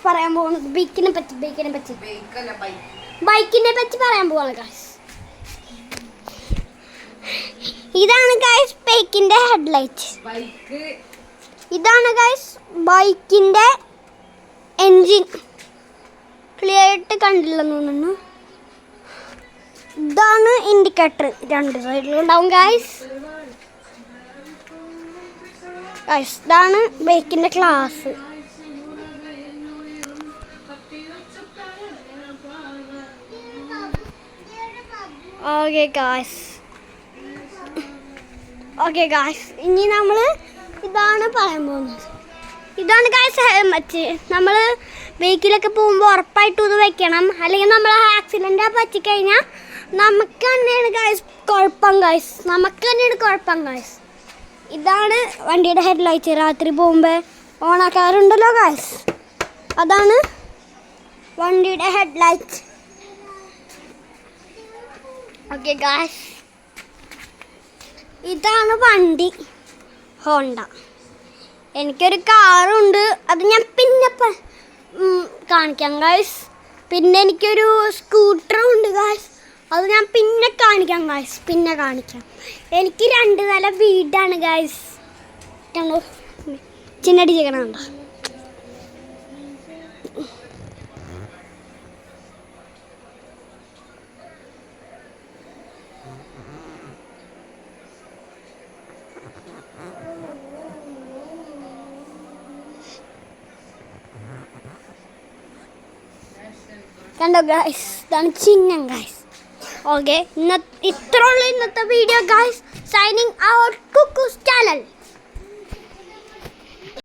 പറയാൻ പോകുന്നത് ബൈക്കിനെ പറ്റി പറയാൻ പോവാണ് ഗൈസ്. ഇതാണ് ഗൈസ് ബൈക്കിന്റെ ഹെഡ്ലൈറ്റ്. ഇതാണ് ഗൈസ് ബൈക്കിന്റെ എൻജിൻ. ക്ലിയർ ആയിട്ട് കണ്ടില്ലെന്ന് തോന്നുന്നു. ഇതാണ് ഇൻഡിക്കേറ്റർ, രണ്ട് സൈഡിലുണ്ടാവും ഗൈസ്. ഇതാണ് ബൈക്കിന്റെ ക്ലാസ്. ഓക്കെ ഗായ്സ് ഇനി നമ്മൾ ഇതാണ് പറയാൻ പോകുന്നത്. ഇതാണ് ഗായ്സ് ഹെൽമെറ്റ്. നമ്മൾ ബൈക്കിലൊക്കെ പോകുമ്പോൾ ഉറപ്പായിട്ടും ഇത് വെക്കണം, അല്ലെങ്കിൽ നമ്മൾ ആക്സിഡൻ്റ് പറ്റിക്കഴിഞ്ഞാൽ നമുക്ക് തന്നെയാണ് ഗായ്സ് കുഴപ്പം ഗായ്സ്. ഇതാണ് വണ്ടിയുടെ ഹെഡ്ലൈറ്റ്. രാത്രി പോകുമ്പോൾ ഓണാക്കാറുണ്ടല്ലോ ഗായ്സ്, അതാണ് വണ്ടിയുടെ ഹെഡ്ലൈറ്റ്. ഓക്കെ ഗായ്സ്, ഇതാണ് വണ്ടി ഹോണ്ട. എനിക്കൊരു കാറുണ്ട്, അത് ഞാൻ പിന്നെ കാണിക്കാം ഗായ്സ്. പിന്നെ എനിക്കൊരു സ്കൂട്ടറും ഉണ്ട് ഗായ്സ്, അത് ഞാൻ പിന്നെ കാണിക്കാം ഗായ്സ്. എനിക്ക് 2 നില വീടാണ് ഗായ്സ്. ചിന്നടി ചെയ്യണുണ്ടോ? കണ്ടോ ഗായ്സ്, ഇതാണ് ചിഹ്നം ഗായ്സ്. ഓക്കെ, ഇത്രയുള്ള ഇന്നത്തെ video guys. Signing out. Kuku.